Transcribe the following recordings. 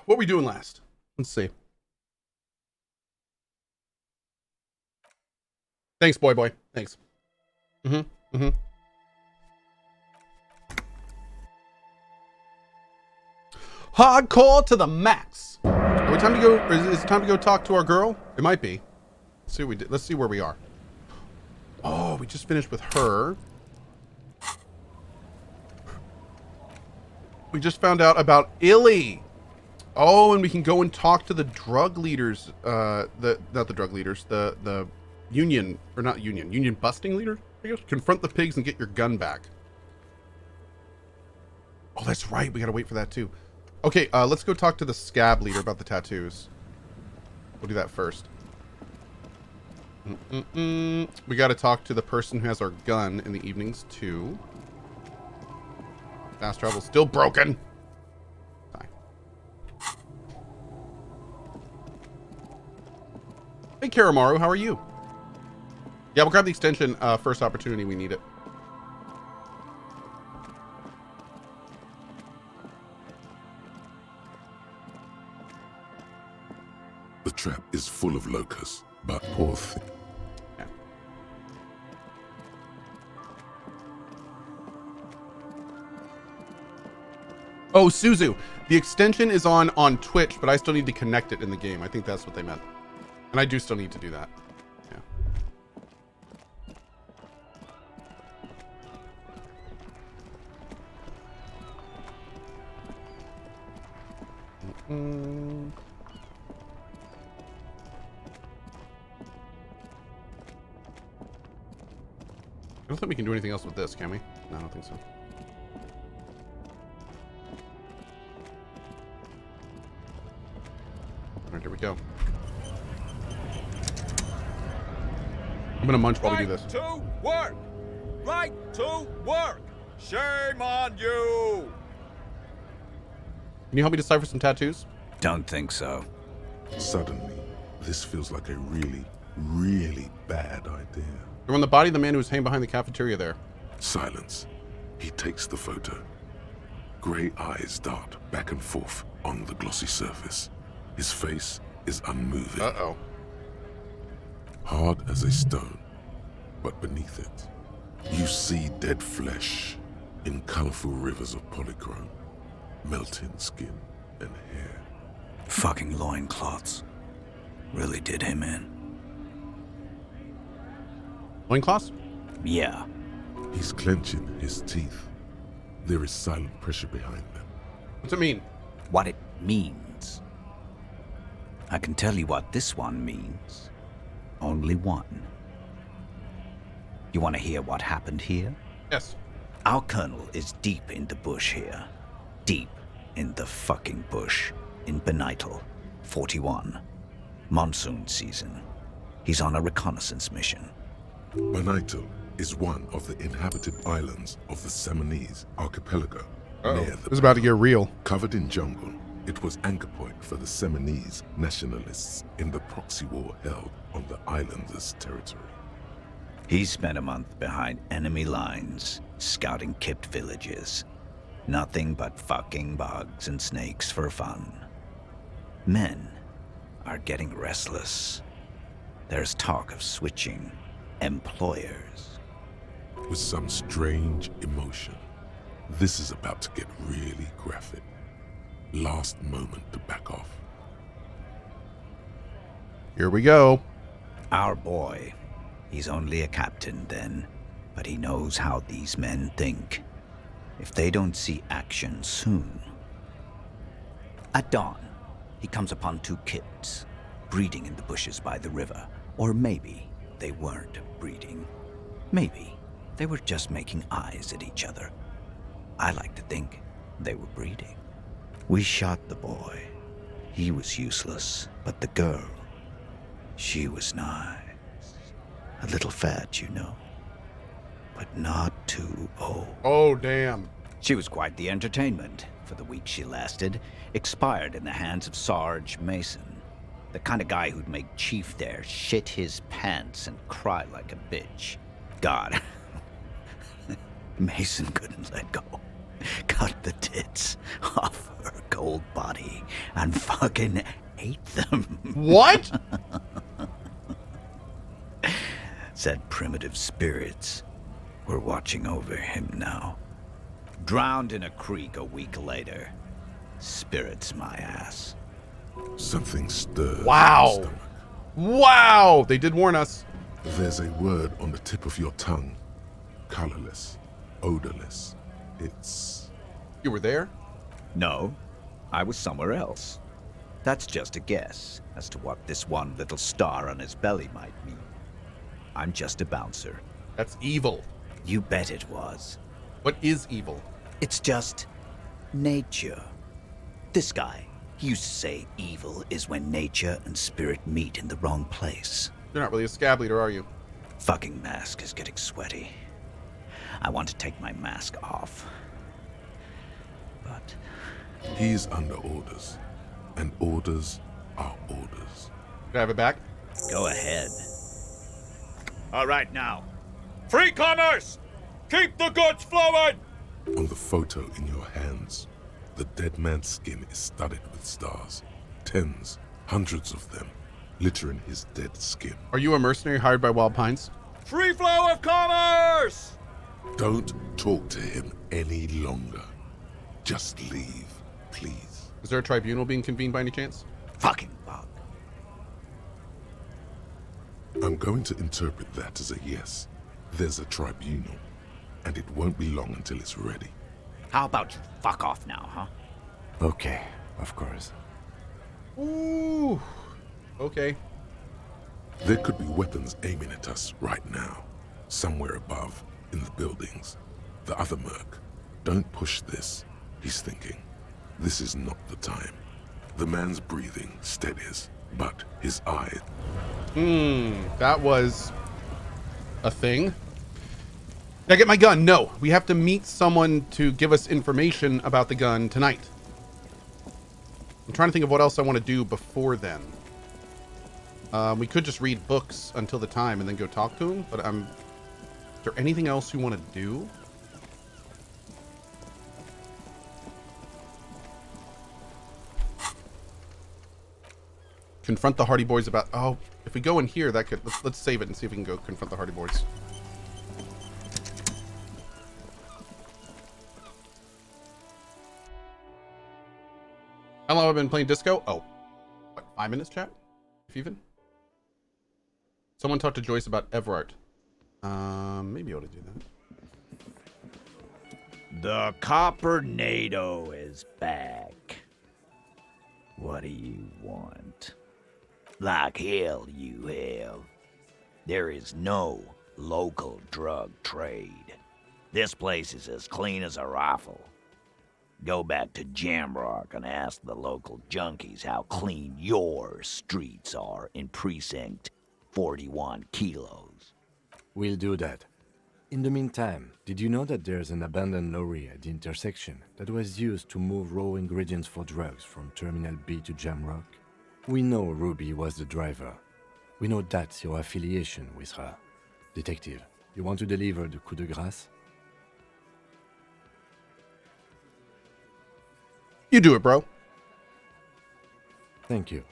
What we doing last? Let's see. Thanks, boy. Thanks. Hardcore to the max. Are we time to go? Is it time to go talk to our girl? It might be. Let's see what we did. Let's see where we are. Oh, we just finished with her. We just found out about Illy. Oh, and we can go and talk to the drug leaders. Not the drug leaders. The union, or not union. Union busting leader, I guess. Confront the pigs and get your gun back. Oh, that's right. We gotta wait for that too. Okay, let's go talk to the scab leader about the tattoos. We'll do that first. We gotta talk to the person who has our gun in the evenings too. Fast travel still broken. Hi. Hey, Karamaru, how are you? Yeah, we'll grab the extension first opportunity we need it. The trap is full of locusts, but poor thing. Yeah. Oh, Suzu. The extension is on Twitch, but I still need to connect it in the game. I think that's what they meant. And I do still need to do that. Yeah. I don't think we can do anything else with this, can we? No, I don't think so. Alright, here we go. I'm gonna munch while we do this. Right to work! Right to work! Shame on you! Can you help me decipher some tattoos? Don't think so. Suddenly, this feels like a really, really bad idea. They're on the body of the man who was hanging behind the cafeteria there. Silence. He takes the photo. Grey eyes dart back and forth on the glossy surface. His face is unmoving. Uh-oh. Hard as a stone. But beneath it, you see dead flesh in colorful rivers of polychrome, melting skin and hair. Fucking loincloths. Really did him in. Loincloths? Yeah. He's clenching his teeth. There is silent pressure behind them. What's it mean? What it means. I can tell you what this one means. Only one. You want to hear what happened here? Yes. Our colonel is deep in the bush here. Deep in the fucking bush. In Benital, 41. Monsoon season. He's on a reconnaissance mission. Benital is one of the inhabited islands of the Seminese archipelago. Near the This is about to get real. Covered in jungle, it was anchor point for the Seminese nationalists in the proxy war held on the islanders' territory. He spent a month behind enemy lines, scouting kipped villages. Nothing but fucking bugs and snakes for fun. Men are getting restless. There's talk of switching employers. With some strange emotion, this is about to get really graphic. Last moment to back off. Here we go. Our boy, he's only a captain then, but he knows how these men think. If they don't see action soon. At dawn, he comes upon two kids, breeding in the bushes by the river. Or maybe they weren't breeding. Maybe they were just making eyes at each other. I like to think they were breeding. We shot the boy. He was useless, but the girl, she was nice. A little fat, you know, but not too old. Oh, damn. She was quite the entertainment for the week she lasted. Expired in the hands of Sarge Mason. The kind of guy who'd make Chief there shit his pants and cry like a bitch. God. Mason couldn't let go. Cut the tits off her cold body and and fucking ate them. What? Said primitive spirits were watching over him now. Drowned in a creek a week later. Spirits my ass. Something stirs. Wow. In the stomach. Wow! They did warn us. There's a word on the tip of your tongue. Colorless. Odorless. It's... You were there? No, I was somewhere else. That's just a guess as to what this one little star on his belly might mean. I'm just a bouncer. That's evil. You bet it was. What is evil? It's just nature. This guy, he used to say evil is when nature and spirit meet in the wrong place. You're not really a scab leader, are you? Fucking mask is getting sweaty. I want to take my mask off. But He's under orders. And orders are orders. Can I have it back? go ahead. All right, now. Free commerce! Keep the goods flowing! On the photo in your hands, the dead man's skin is studded with stars. Tens, hundreds of them, littering his dead skin. Are you a mercenary hired by Wild Pines? Free flow of commerce! Don't talk to him any longer. Just leave, please. Is there a tribunal being convened by any chance? Fucking bug. I'm going to interpret that as a yes. There's a tribunal, and it won't be long until it's ready. How about you fuck off now, huh? Okay, of course. Ooh. Okay. There could be weapons aiming at us right now, somewhere above, in the buildings. The other merc. Don't push this, he's thinking. This is not the time. The man's breathing steadies, but his eye... That was a thing. Can I get my gun? No. We have to meet someone to give us information about the gun tonight. I'm trying to think of what else I want to do before then. We could just read books until the time and then go talk to him, but is there anything else you want to do? Confront the Hardie Boys about... Oh, if we go in here, that could... Let's save it and see if we can go confront the Hardie Boys. How long have I been playing disco? Oh, what, 5 minutes, chat? If even? Someone talked to Joyce about Everart. Maybe I ought to do that. The Copper-nado is back. What do you want? Like hell you have. There is no local drug trade. This place is as clean as a rifle. Go back to Jamrock and ask the local junkies how clean your streets are in Precinct 41 Kilos. We'll do that. In the meantime, did you know that there's an abandoned lorry at the intersection that was used to move raw ingredients for drugs from Terminal B to Jamrock? We know Ruby was the driver. We know that's your affiliation with her. Detective, you want to deliver the coup de grâce? You do it, bro. Thank you.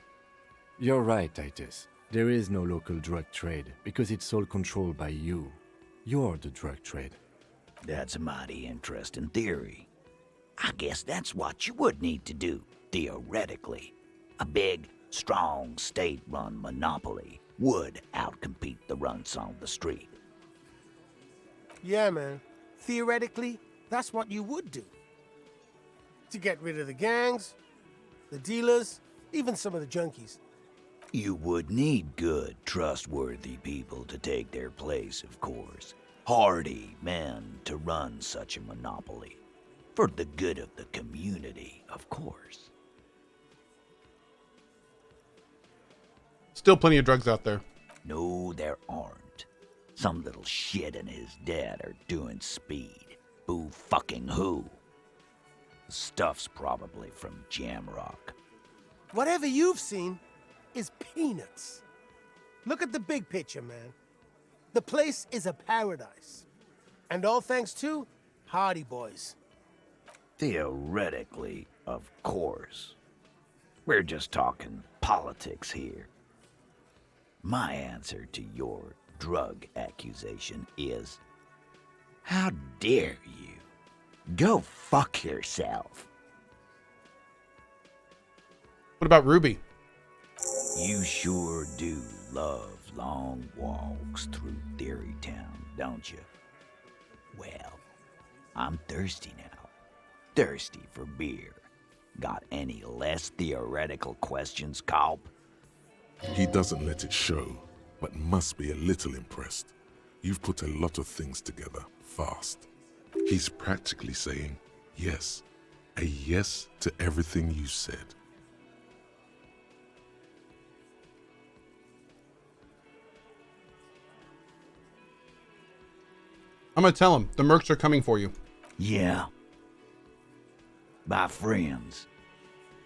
You're right, Titus. There is no local drug trade because it's all controlled by you. You're the drug trade. That's a mighty interesting theory. I guess that's what you would need to do, theoretically. A big, strong, state-run monopoly would outcompete the runts on the street. Yeah, man. Theoretically, that's what you would do. To get rid of the gangs, the dealers, even some of the junkies. You would need good, trustworthy people to take their place, of course. Hardy men to run such a monopoly. For the good of the community, of course. Still plenty of drugs out there. No, there aren't. Some little shit and his dad are doing speed. Who fucking who? The stuff's probably from Jamrock. Whatever you've seen is peanuts. Look at the big picture, man. The place is a paradise. And all thanks to Hardie Boys. Theoretically, of course. We're just talking politics here. My answer to your drug accusation is, how dare you? Go fuck yourself. What about Ruby? You sure do love long walks through Theory Town, don't you? Well, I'm thirsty now. Thirsty for beer. Got any less theoretical questions, Cohh? He doesn't let it show, but must be a little impressed. You've put a lot of things together, fast. He's practically saying yes. A yes to everything you said. I'm gonna tell him the mercs are coming for you. Yeah. By friends,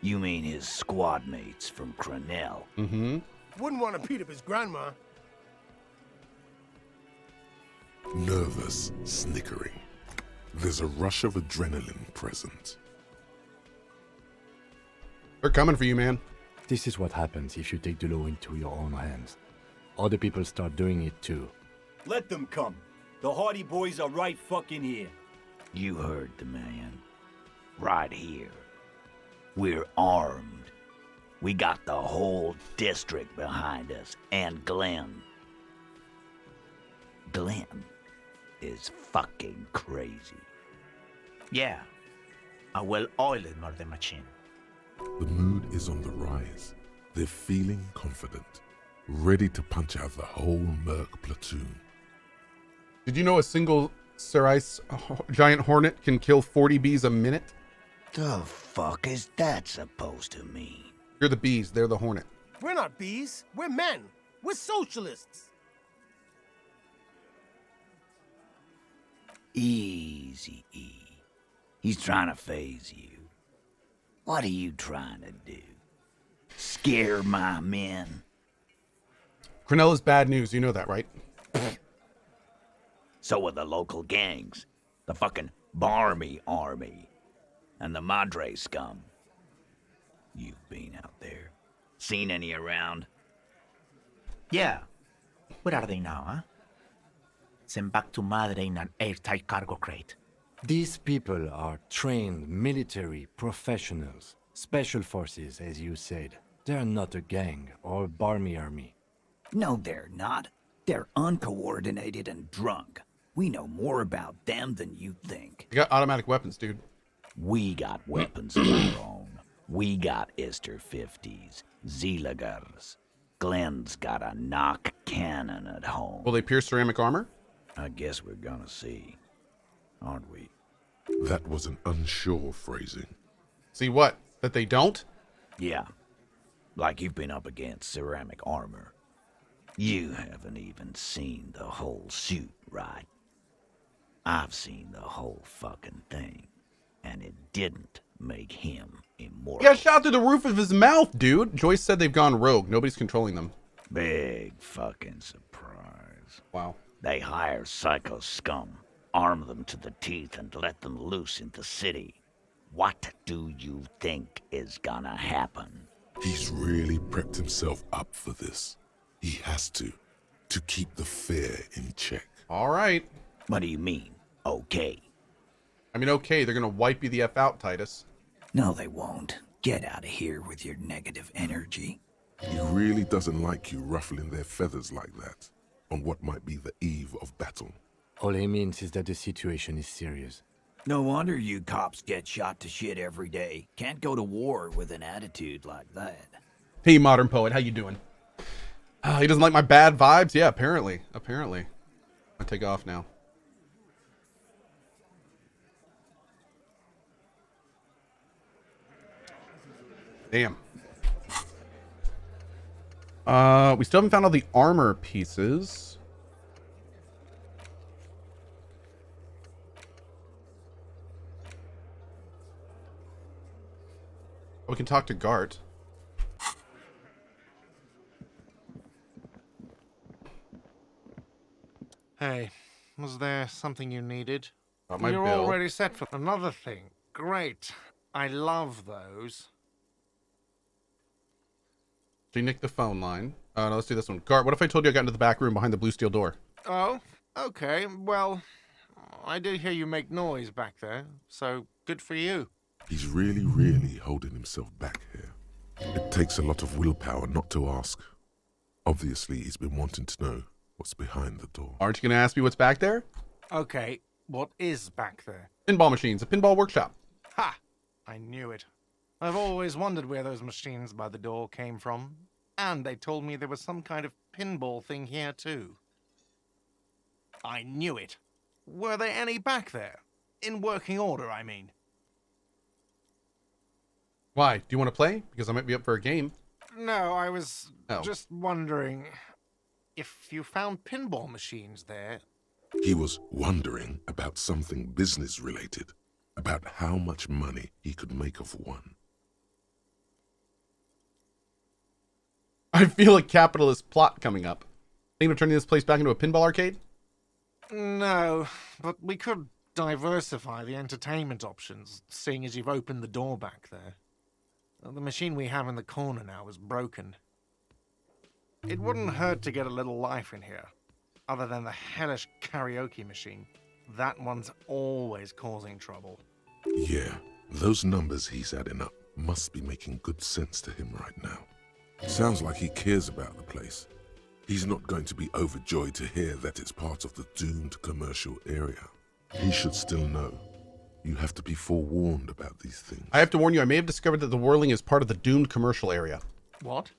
you mean his squad mates from Cronell? Mm-hmm. Wouldn't want to beat up his grandma. Nervous, snickering. There's a rush of adrenaline present. They're coming for you, man. This is what happens if you take the law into your own hands. Other people start doing it too. Let them come. The Hardie boys are right fucking here. You heard the man. Right here. We're armed. We got the whole district behind us, and Glenn. Glenn is fucking crazy. Yeah. A well-oiled murder machine. The mood is on the rise. They're feeling confident, ready to punch out the whole merc platoon. Did you know a single Cerise giant hornet can kill 40 bees a minute? The fuck is that supposed to mean? You're the bees, they're the hornet. We're not bees. We're men. We're socialists. Easy, E. He's trying to phase you. What are you trying to do? Scare my men? Cronell is bad news, you know that, right? So are the local gangs. The fucking Barmy Army. And the Madre scum. You've been out there. Seen any around? Yeah. Where are they now, huh? Sent back to Madre in an airtight cargo crate. These people are trained military professionals, special forces, as you said. They're not a gang or a barmy army. No, they're not. They're uncoordinated and drunk. We know more about them than you think. You got automatic weapons, dude. We got weapons of our own. We got Ister 50s, Zeelagers. Glenn's got a knock cannon at home. Will they pierce ceramic armor? I guess we're gonna see, aren't we? That was an unsure phrasing. See what? That they don't? Yeah. Like you've been up against ceramic armor. You haven't even seen the whole suit, right? I've seen the whole fucking thing, and it didn't make him immortal. He got shot through the roof of his mouth, dude. Joyce said they've gone rogue. Nobody's controlling them. Big fucking surprise. Wow. They hire psycho scum, arm them to the teeth, and let them loose in the city. What do you think is gonna happen? He's really prepped himself up for this. He has to keep the fear in check. All right. What do you mean, okay? I mean, okay, they're going to wipe you the F out, Titus. No, they won't. Get out of here with your negative energy. He really doesn't like you ruffling their feathers like that on what might be the eve of battle. All he means is that the situation is serious. No wonder you cops get shot to shit every day. Can't go to war with an attitude like that. Hey, modern poet, how you doing? He doesn't like my bad vibes? Yeah, apparently. I take off now. Damn. We still haven't found all the armor pieces. We can talk to Gart. Hey, was there something you needed? Got my You're bill. already set for another thing. Great. I love those. So you nicked the phone line. No, let's do this one. Gart, what if I told you I got into the back room behind the blue steel door? Oh, okay. Well, I did hear you make noise back there, so good for you. He's really, really holding himself back here. It takes a lot of willpower not to ask. Obviously, he's been wanting to know what's behind the door. Aren't you going to ask me what's back there? Okay, what is back there? Pinball machines, a pinball workshop. Ha! I knew it. I've always wondered where those machines by the door came from. And they told me there was some kind of pinball thing here, too. I knew it. Were there any back there? In working order, I mean. Why? Do you want to play? Because I might be up for a game. No, I was Oh. just wondering if you found pinball machines there. He was wondering about something business-related, about how much money he could make of one. I feel a capitalist plot coming up. Thinking of turning this place back into a pinball arcade? No, but we could diversify the entertainment options, seeing as you've opened the door back there. The machine we have in the corner now is broken. It wouldn't hurt to get a little life in here, other than the hellish karaoke machine. That one's always causing trouble. Yeah, those numbers he's adding up must be making good sense to him right now. Sounds like he cares about the place. He's not going to be overjoyed to hear that it's part of the doomed commercial area. He should still know. You have to be forewarned about these things. I have to warn you, I may have discovered that the Whirling is part of the doomed commercial area. What?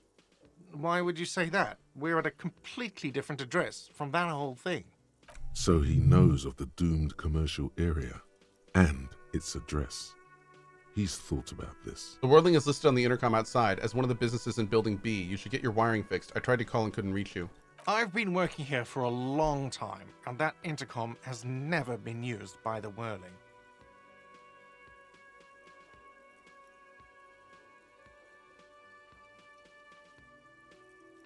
Why would you say that? We're at a completely different address from that whole thing. So he knows of the doomed commercial area and its address. He's thought about this. The Whirling is listed on the intercom outside as one of the businesses in Building B. You should get your wiring fixed. I tried to call and couldn't reach you. I've been working here for a long time, and that intercom has never been used by the Whirling.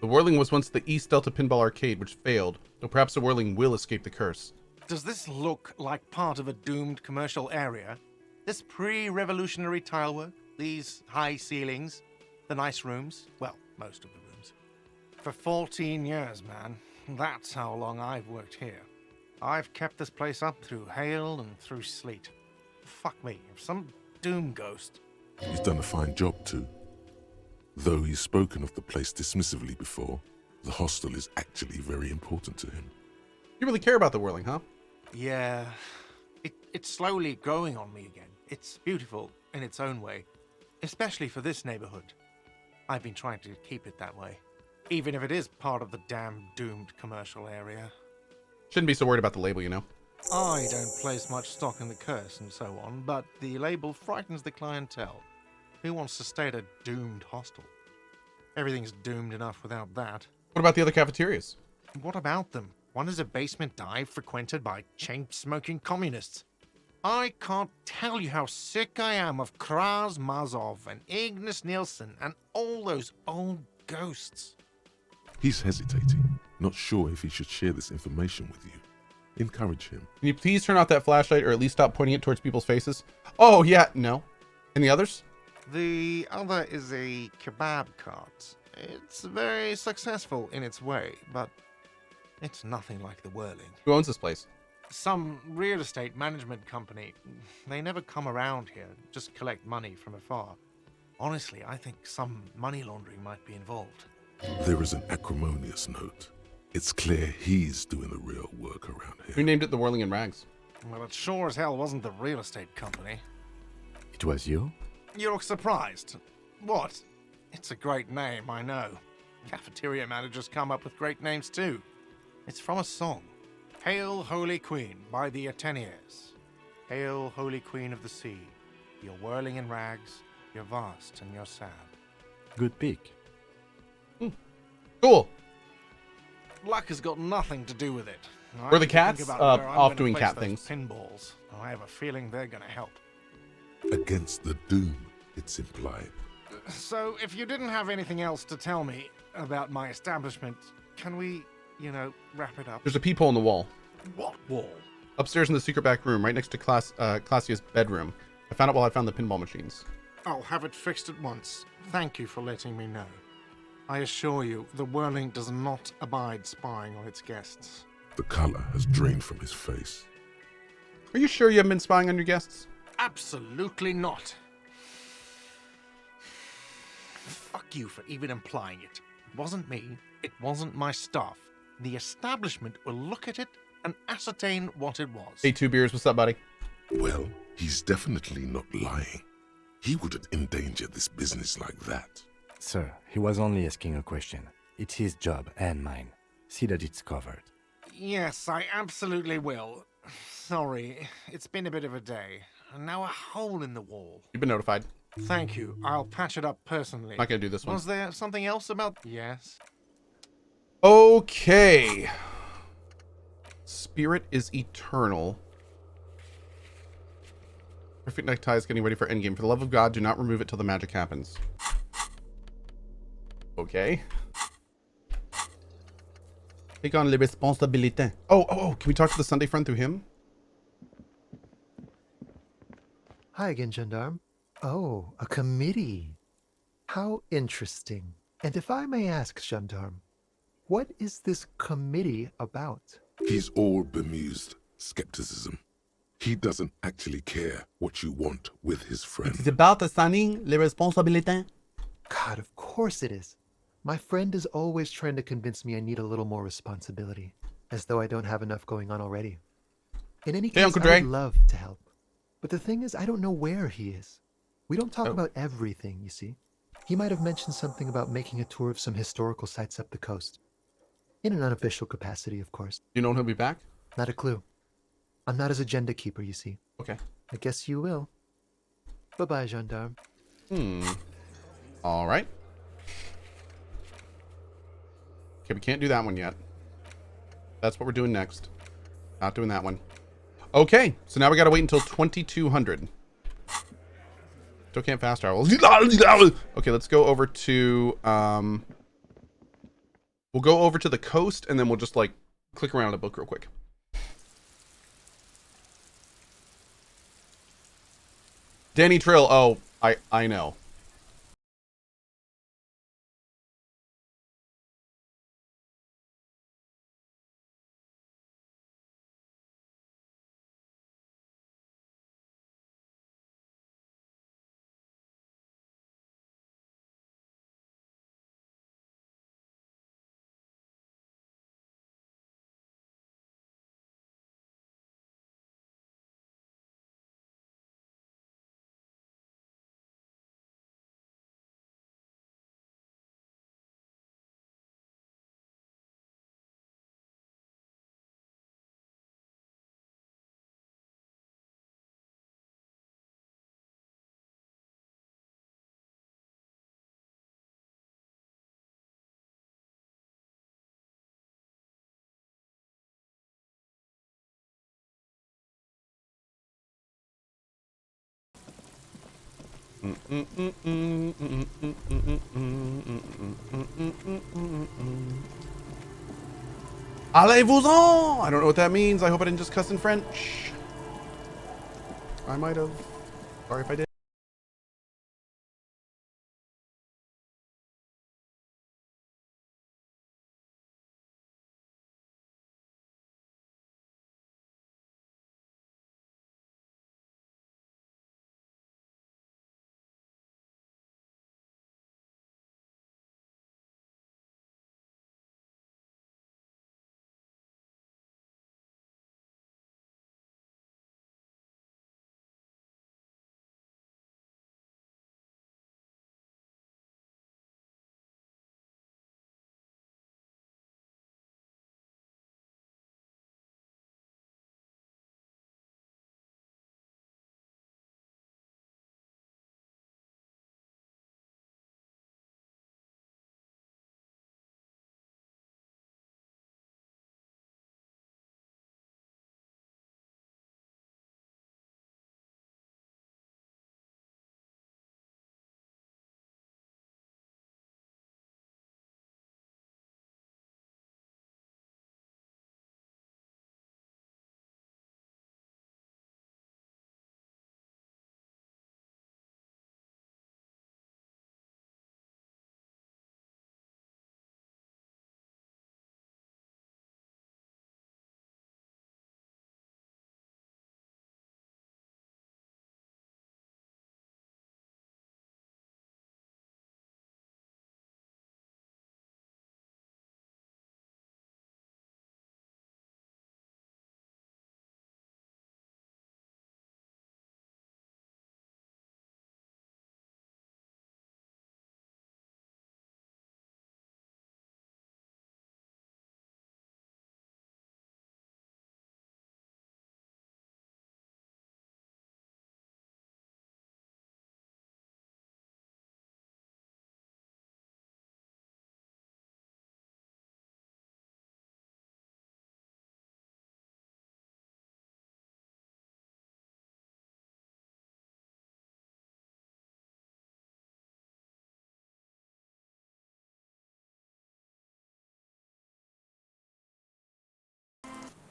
The Whirling was once the East Delta Pinball Arcade, which failed, though perhaps the Whirling will escape the curse. Does this look like part of a doomed commercial area? This pre-revolutionary tilework, these high ceilings, the nice rooms, well, most of the rooms. For 14 years, man, that's how long I've worked here. I've kept this place up through hail and through sleet. Fuck me, if some doom ghost... He's done a fine job too. Though he's spoken of the place dismissively before, the hostel is actually very important to him. You really care about the Whirling, huh? Yeah, it's slowly growing on me again. It's beautiful in its own way, especially for this neighborhood. I've been trying to keep it that way, even if it is part of the damn doomed commercial area. Shouldn't be so worried about the label, you know. I don't place much stock in the curse and so on, but the label frightens the clientele. Who wants to stay at a doomed hostel? Everything's doomed enough without that. What about the other cafeterias? What about them? One is a basement dive frequented by chain-smoking communists. I can't tell you how sick I am of Kraz Mazov and Ignis Nielsen and all those old ghosts. He's hesitating, not sure if he should share this information with you. Encourage him. Can you please turn off that flashlight or at least stop pointing it towards people's faces? Oh, yeah, no. Any others? The other is a kebab cart. It's very successful in its way, but it's nothing like the Whirling. Who owns this place? Some real estate management company. They never come around here, just collect money from afar. Honestly, I think some money laundering might be involved. There is an acrimonious note. It's clear he's doing the real work around Who here. named it the Whirling in Rags? Well, it sure as hell wasn't the real estate company. It was you? You look surprised. What? It's a great name, I know. Cafeteria managers come up with great names too. It's from a song. Hail, Holy Queen, by the Ateniers. Hail, Holy Queen of the Sea. You're whirling in rags, you're vast and you're sad. Good pick. Cool. Luck has got nothing to do with it. I Were the need to think cats about where I'm off gonna doing place cat those things? Pinballs. I have a feeling they're gonna help. Against the doom, it's implied. So, if you didn't have anything else to tell me about my establishment, can we, wrap it up? There's a peephole in the wall. What wall? Upstairs in the secret back room, right next to Classia's bedroom. I found it while I found the pinball machines. I'll have it fixed at once. Thank you for letting me know. I assure you, the Whirling does not abide spying on its guests. The color has drained from his face. Are you sure you haven't been spying on your guests? Absolutely not. Fuck you for even implying it. It wasn't me. It wasn't my staff. The establishment will look at it and ascertain what it was. Hey, 2 beers. What's up, buddy? Well, he's definitely not lying. He wouldn't endanger this business like that. Sir, he was only asking a question. It's his job and mine. See that it's covered. Yes, I absolutely will. Sorry, it's been a bit of a day. And now a hole in the wall. You've been notified. Thank you. I'll patch it up personally. Not gonna do this one. Was there something else about... Yes. Okay. Spirit is eternal. Perfect necktie is getting ready for endgame. For the love of God, do not remove it till the magic happens. Okay. Take on les responsabilités. Oh, can we talk to the Sunday friend through him? Hi again, Gendarme. Oh, a committee. How interesting. And if I may ask, Gendarme, what is this committee about? He's all bemused skepticism. He doesn't actually care what you want with his friend. It's about assigning les responsabilités. God, of course it is. My friend is always trying to convince me I need a little more responsibility, as though I don't have enough going on already. In any Hey, case, Uncle I Dre. would love to help. But the thing is, I don't know where he is. We don't talk about everything, you see. He might have mentioned something about making a tour of some historical sites up the coast. In an unofficial capacity, of course. You know when he'll be back? Not a clue. I'm not his agenda keeper, you see. Okay. I guess you will. Bye-bye, Gendarme. All right. Okay, we can't do that one yet. That's what we're doing next. Not doing that one. Okay, so now we gotta wait until 2200. Still can't fast travel. Okay, let's go over to we'll go over to the coast and then we'll just like click around the book real quick. Danny Trill. Oh, I know. Allez-vous-en! I don't know what that means. I hope I didn't just cuss in French. I might have. Sorry if I did.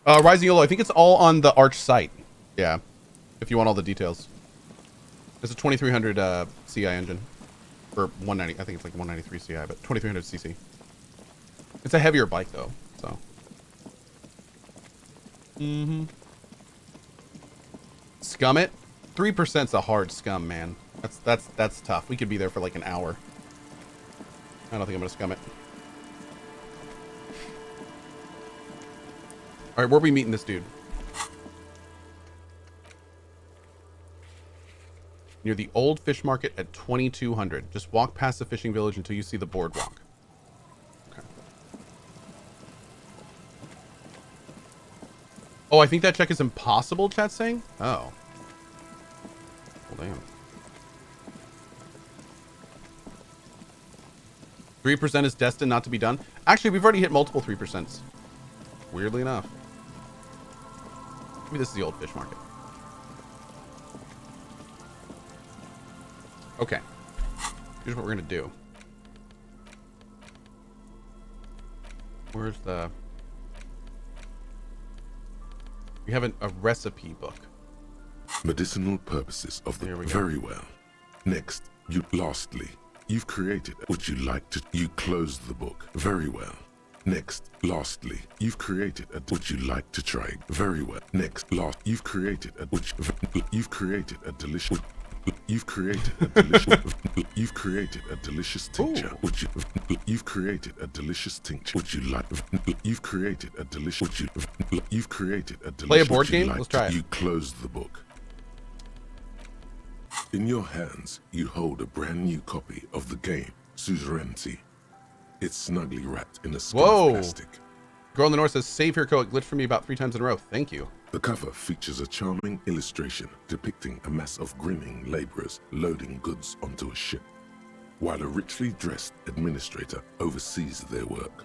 Rising Yolo, I think it's all on the Arch site. Yeah, if you want all the details. It's a 2300 CI engine. For 190, I think it's like 193 CI, but 2300 cc. It's a heavier bike though, so. Scum it. 3%'s a hard scum, man. That's tough. We could be there for like an hour. I don't think I'm gonna scum it. All right, where are we meeting this dude? Near the old fish market at 2200. Just walk past the fishing village until you see the boardwalk. Okay. Oh, I think that check is impossible, chat's saying? Oh. Well, damn. 3% is destined not to be done. Actually, we've already hit multiple 3%s. Weirdly enough. Maybe this is the old fish market. Okay. Here's what we're going to do. Where's the... We have a recipe book. Medicinal purposes of the... Very well. Next, lastly, you've created... Would you like to... You close the book. Very well. Next, lastly, you've created a... Would you like to try? Very well. Next, you've created a... You've created a delicious... You've created a delicious... You've created a delicious tincture. Ooh. Would you... You've created a delicious tincture. Would you like... You've created a delicious... Would you... You've created a delicious... Play a board game? Let's try it. You close the book. In your hands, you hold a brand new copy of the game, Suzerainty. It's snugly wrapped in a skin of plastic. Girl in the North says, save here, Cohh. It glitched for me about 3 times in a row. Thank you. The cover features a charming illustration depicting a mass of grinning laborers loading goods onto a ship, while a richly dressed administrator oversees their work.